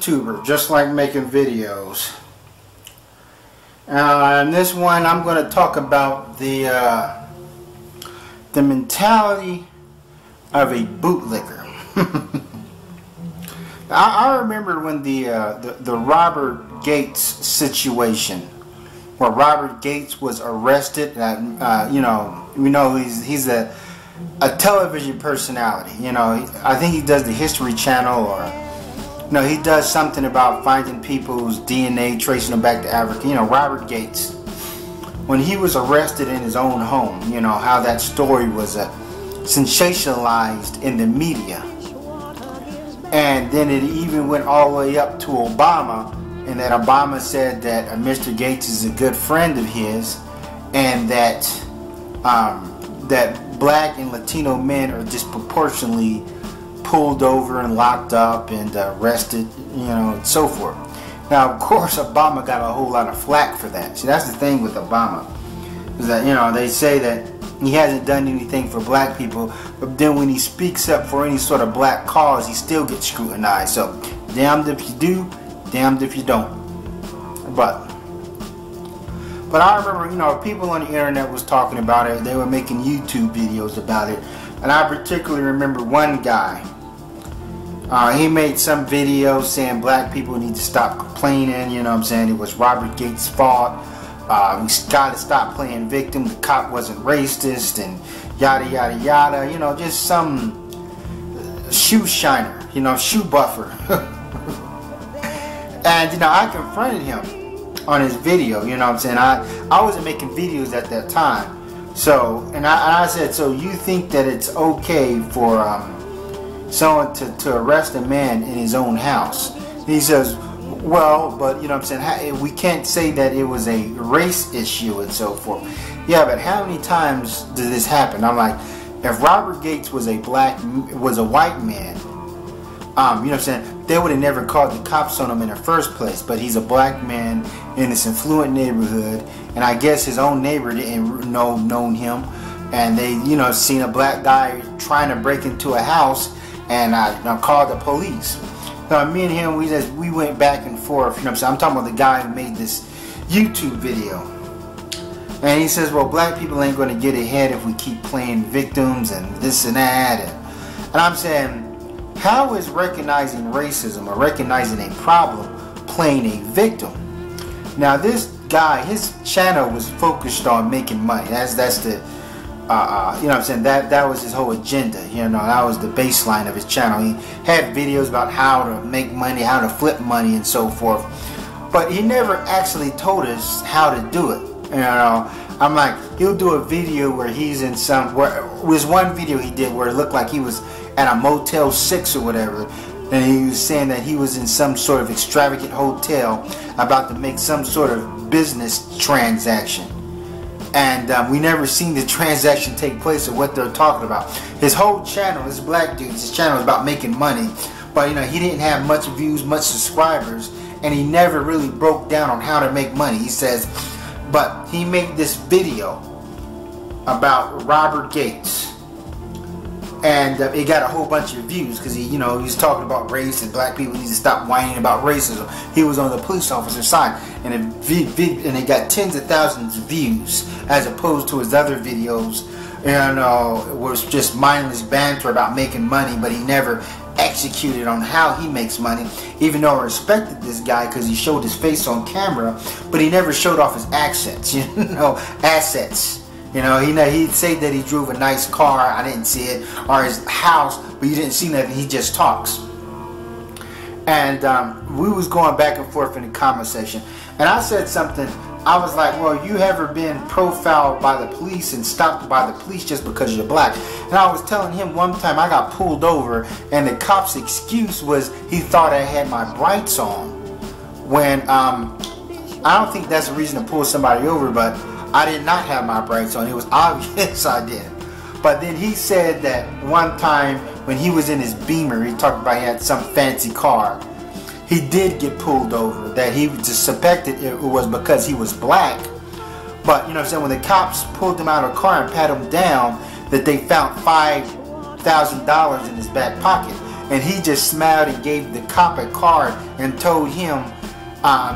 YouTuber, just like making videos. In this one, I'm going to talk about the mentality of a bootlicker. I remember when the Robert Gates situation, where Robert Gates was arrested. You know, we know he's a television personality. You know, I think he does the History Channel, or you know, he does something about finding people's DNA, tracing them back to Africa. You know, Robert Gates, when he was arrested in his own home, you know, how that story was sensationalized in the media. And then it even went all the way up to Obama, and that Obama said that Mr. Gates is a good friend of his, and that that black and Latino men are disproportionately pulled over and locked up and arrested, you know, and so forth. Now, of course, Obama got a whole lot of flack for that. See, that's the thing with Obama, is that, you know, they say that he hasn't done anything for black people, but then when he speaks up for any sort of black cause, he still gets scrutinized. So, damned if you do, damned if you don't. But I remember, you know, people on the internet was talking about it. They were making YouTube videos about it. And I particularly remember one guy. He made some video saying black people need to stop complaining. You know what I'm saying? It was Robert Gates' fault. We got to stop playing victim. The cop wasn't racist and yada yada yada. You know, just some shoe shiner. You know, shoe buffer. And you know, I confronted him on his video. You know what I'm saying? I wasn't making videos at that time. So, and I said, so you think that it's okay for someone to arrest a man in his own house? And he says, well, but you know what I'm saying, we can't say that it was a race issue and so forth. Yeah, but how many times does this happen? I'm like, if Robert Gates was a white man, you know what I'm saying, they would have never called the cops on him in the first place. But he's a black man in this affluent neighborhood, and I guess his own neighbor didn't know him, and they, you know, seen a black guy trying to break into a house, and I called the police. Now, me and him, we went back and forth. You know what I'm saying? I'm talking about the guy who made this YouTube video, and he says, well, black people ain't going to get ahead if we keep playing victims and this and that, and I'm saying, how is recognizing racism or recognizing a problem playing a victim? Now, this guy, his channel was focused on making money. That's the, you know what I'm saying, that was his whole agenda. You know, that was the baseline of his channel. He had videos about how to make money, how to flip money, and so forth. But he never actually told us how to do it. You know, I'm like, he'll do a video where he's in there's one video he did where it looked like he was at a Motel 6 or whatever, and he was saying that he was in some sort of extravagant hotel about to make some sort of business transaction, and we never seen the transaction take place or what they're talking about. His whole channel, this black dude, his channel is about making money, but you know, he didn't have much views, much subscribers, and he never really broke down on how to make money. He says, but he made this video about Robert Gates, and it got a whole bunch of views because he was talking about race and black people need to stop whining about racism. He was on the police officer's side, and it got tens of thousands of views, as opposed to his other videos, and it was just mindless banter about making money, but he never executed on how he makes money. Even though I respected this guy because he showed his face on camera, but he never showed off his assets. Assets. You know, he'd say that he drove a nice car, I didn't see it, or his house, but you didn't see nothing, he just talks. And we was going back and forth in the comment section, and I said something, I was like, well, you ever been profiled by the police and stopped by the police just because you're black? And I was telling him one time I got pulled over, and the cop's excuse was he thought I had my brights on. When, I don't think that's a reason to pull somebody over, but I did not have my brights on. It was obvious I did. But then he said that one time when he was in his Beamer, he talked about he had some fancy car. He did get pulled over. That he just suspected it was because he was black. But you know what I'm saying, when the cops pulled him out of the car and pat him down, that they found $5,000 in his back pocket. and he just smiled and gave the cop a card and told him,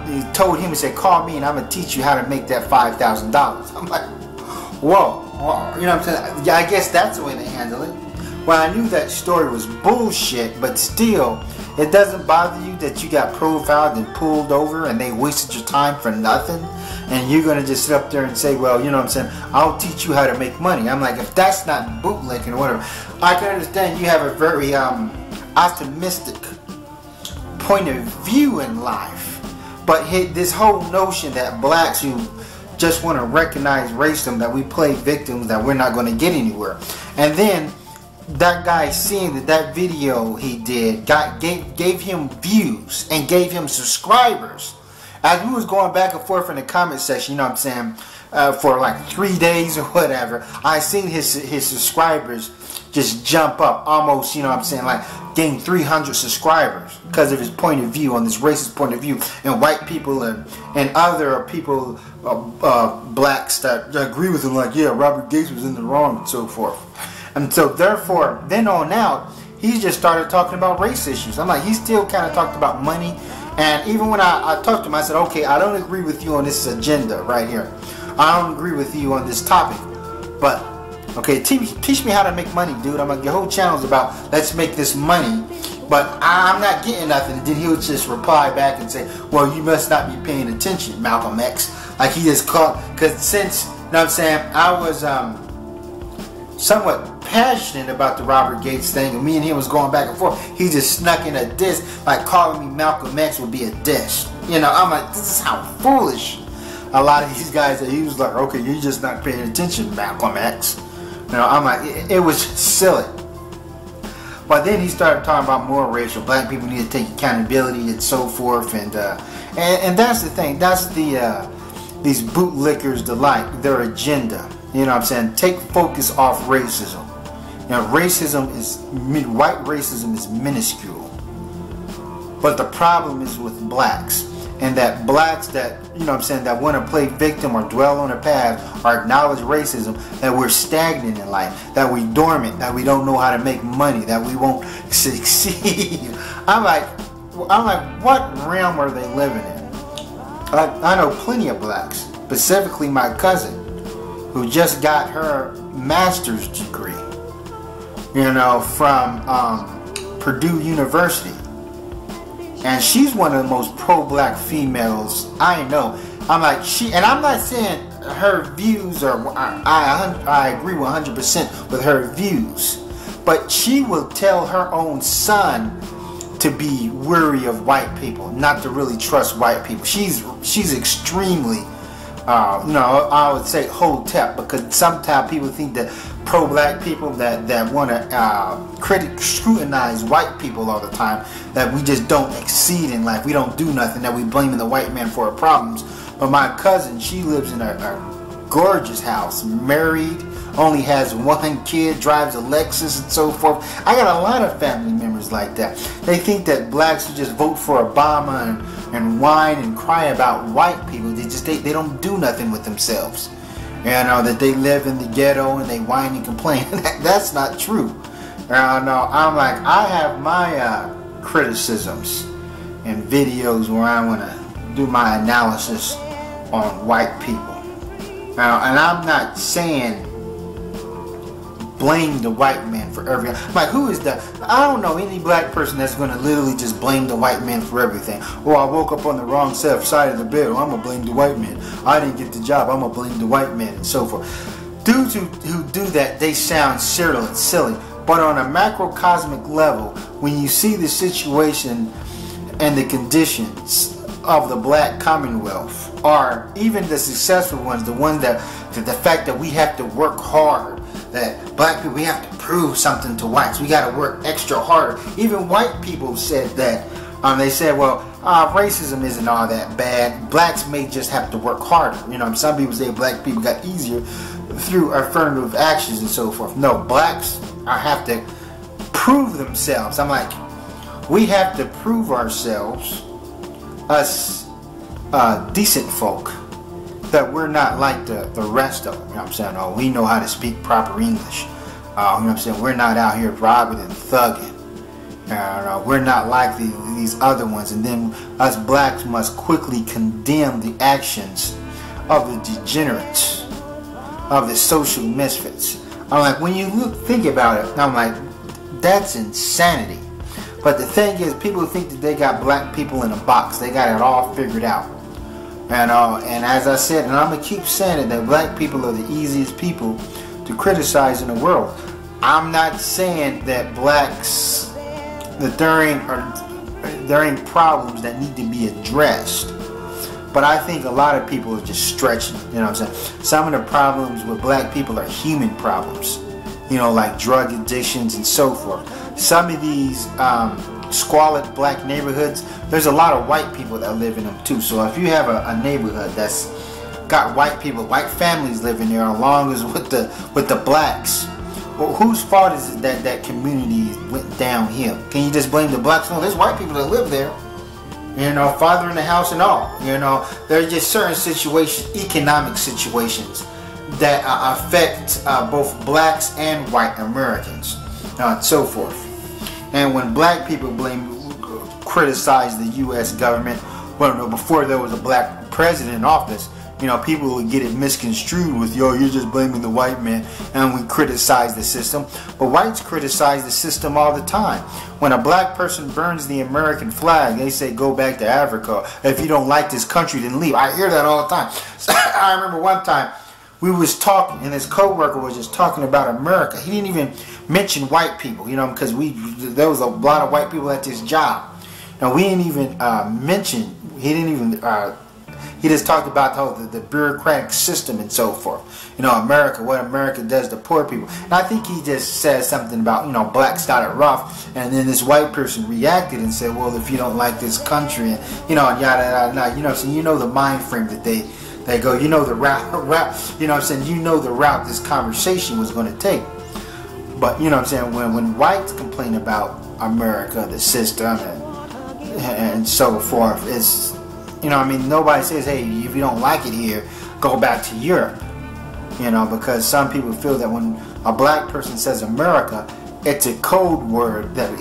he said, call me and I'm gonna teach you how to make that $5,000. I'm like, whoa, you know what I'm saying? Yeah, I guess that's the way they handle it. Well, I knew that story was bullshit, but still, it doesn't bother you that you got profiled and pulled over and they wasted your time for nothing, and you're gonna just sit up there and say, well, you know what I'm saying, I'll teach you how to make money. I'm like, if that's not bootlicking or whatever, I can understand you have a very optimistic point of view in life. But this whole notion that blacks who just want to recognize racism, that we play victims, that we're not going to get anywhere. And then that guy seeing that video he did gave him views and gave him subscribers. As we was going back and forth in the comment section, you know what I'm saying, for like 3 days or whatever, I seen his subscribers just jump up almost, you know what I'm saying, like gain 300 subscribers because of his point of view, on this racist point of view. And white people and other people, blacks that agree with him, like, yeah, Robert Gates was in the wrong and so forth. And so therefore, then on out, he just started talking about race issues. I'm like, he still kind of talked about money. And even when I talked to him, I said, okay, I don't agree with you on this agenda right here. I don't agree with you on this topic. But, okay, teach me how to make money, dude. I'm like, your whole channel's about, let's make this money. But I'm not getting nothing. And then he would just reply back and say, well, you must not be paying attention, Malcolm X. Like, he just called, because since, you know what I'm saying, I was somewhat passionate about the Robert Gates thing, and me and him was going back and forth, he just snuck in a diss, like calling me Malcolm X would be a diss. You know, I'm like, this is how foolish a lot of these guys are. He was like, okay, you're just not paying attention, Malcolm X. You know, I'm like, it was silly. But then he started talking about more racial, black people need to take accountability and so forth, and that's the thing, that's these bootlickers delight, their agenda. You know what I'm saying? Take focus off racism. You know, white racism is minuscule. But the problem is with blacks. And that blacks that, you know what I'm saying, that want to play victim or dwell on the past or acknowledge racism, that we're stagnant in life, that we're dormant, that we don't know how to make money, that we won't succeed. I'm like, what realm are they living in? I know plenty of blacks, specifically my cousin, who just got her master's degree, you know, from Purdue University. And she's one of the most pro-black females I know. I'm like, and I'm not saying her views are, I agree 100% with her views, but she will tell her own son to be wary of white people, not to really trust white people. She's extremely, you know, I would say hotep, because sometimes people think that pro-black people that want to scrutinize white people all the time, that we just don't exceed in life, we don't do nothing, that we blaming the white man for our problems. But my cousin, she lives in a gorgeous house, married, only has one kid, drives a Lexus and so forth. I got a lot of family members like that. They think that blacks who just vote for Obama and whine and cry about white people, they don't do nothing with themselves. You know, that they live in the ghetto and they whine and complain. That's not true. No, I'm like, I have my criticisms and videos where I want to do my analysis on white people. Now, and I'm not saying blame the white man for everything. Like, who is that? I don't know any black person that's going to literally just blame the white man for everything. Oh, I woke up on the wrong side of the bed. Oh, I'm going to blame the white man. I didn't get the job. I'm going to blame the white man, and so forth. Dudes who do that, they sound silly. But on a macrocosmic level, when you see the situation and the conditions of the black commonwealth, or even the successful ones, the ones that the fact that we have to work hard, that black people, we have to prove something to whites, we got to work extra harder. Even white people said that. They said, well, racism isn't all that bad. Blacks may just have to work harder. You know, some people say black people got easier through affirmative actions and so forth. No, blacks have to prove themselves. I'm like, we have to prove ourselves, us decent folk, that we're not like the rest of them. You know what I'm saying? Oh, we know how to speak proper English. You know what I'm saying? We're not out here robbing and thugging. We're not like these other ones. And then us blacks must quickly condemn the actions of the degenerates, of the social misfits. I'm like, when you think about it, I'm like, that's insanity. But the thing is, people think that they got black people in a box. They got it all figured out. And as I said, and I'm going to keep saying it, that black people are the easiest people to criticize in the world. I'm not saying that blacks, that there ain't problems that need to be addressed. But I think a lot of people are just stretching, you know what I'm saying? Some of the problems with black people are human problems, you know, like drug addictions and so forth. Some of these squalid black neighborhoods, there's a lot of white people that live in them too. So if you have a neighborhood that's got white people, white families living there, along as with the blacks, well, whose fault is it that that community went downhill? Can you just blame the blacks? No, there's white people that live there. You know, father in the house and all. You know, there's just certain situations, economic situations, that affect both blacks and white Americans, and so forth. And when black people criticize the U.S. government, well, no, before there was a black president in office, you know, people would get it misconstrued with, yo, you're just blaming the white man, and we criticize the system. But whites criticize the system all the time. When a black person burns the American flag, they say, go back to Africa. If you don't like this country, then leave. I hear that all the time. So I remember one time we was talking, and his co-worker was just talking about America. He didn't even mention white people, you know, because there was a lot of white people at this job. And we didn't even mention, he just talked about the bureaucratic system and so forth. You know, America, what America does to poor people. And I think he just said something about, you know, blacks got it rough. And then this white person reacted and said, well, if you don't like this country, and, you know, and yada, yada, yada. You know, so you know the mind frame that they go, you know the route, you know what I'm saying, you know the route this conversation was going to take. But, you know what I'm saying, when whites complain about America, the system, and so forth, it's, you know, I mean, nobody says, hey, if you don't like it here, go back to Europe. You know, because some people feel that when a black person says America, it's a code word that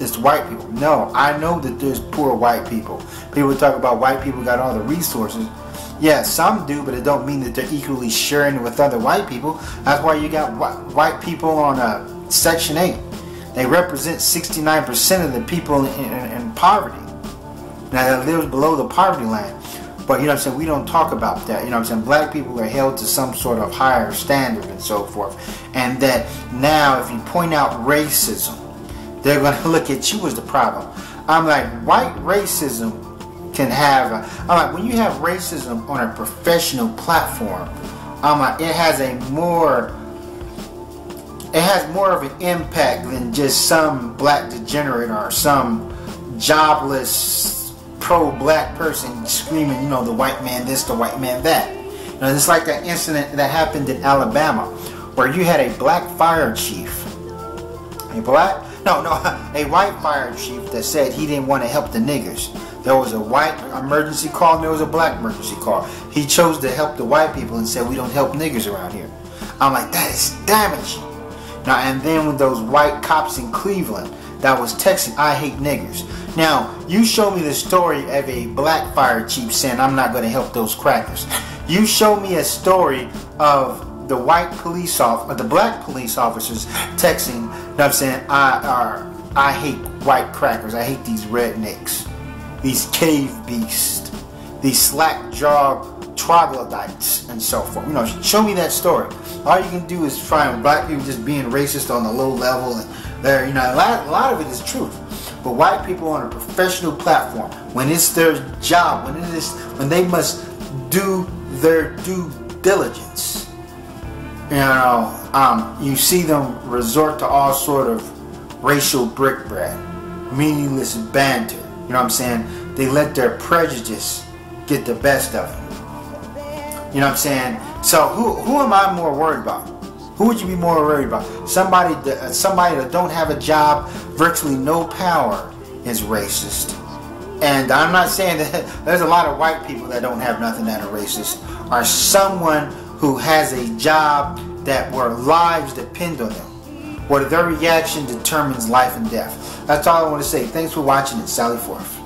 it's white people. No, I know that there's poor white people. People talk about white people got all the resources. Yeah, some do, but it don't mean that they're equally sharing with other white people. That's why you got white people on Section 8. They represent 69% of the people in poverty. Now, that lives below the poverty line. But, you know what I'm saying, we don't talk about that. You know what I'm saying, black people are held to some sort of higher standard and so forth. And that now, if you point out racism, they're going to look at you as the problem. I'm like, white racism can have, I'm like, when you have racism on a professional platform, I'm like, it has more of an impact than just some black degenerate or some jobless pro-black person screaming, you know, the white man this, the white man that. You know, it's like that incident that happened in Alabama where you had a black fire chief, a white fire chief that said he didn't want to help the niggers. There was a white emergency call and there was a black emergency call. He chose to help the white people and said, we don't help niggers around here. I'm like, that is damaging. Now, and then with those white cops in Cleveland that was texting, I hate niggers. Now, you show me the story of a black fire chief saying, I'm not going to help those crackers. You show me a story of the white police officer, the black police officers texting, you know what I'm saying, I hate white crackers. I hate these rednecks, these cave beasts, these slack-jawed troglodytes, and so forth. You know, show me that story. All you can do is find black people just being racist on the low level, and there, you know, a lot of it is truth. But white people on a professional platform, when it's their job, when they must do their due diligence, you know, you see them resort to all sort of racial brickbat, meaningless banter. You know what I'm saying? They let their prejudice get the best of them. You know what I'm saying? So who am I more worried about? Who would you be more worried about? Somebody that don't have a job, virtually no power, is racist. And I'm not saying that there's a lot of white people that don't have nothing that are racist. Or someone who has a job that where lives depend on them. where their reaction determines life and death. That's all I want to say. Thanks for watching, and Sally Forth.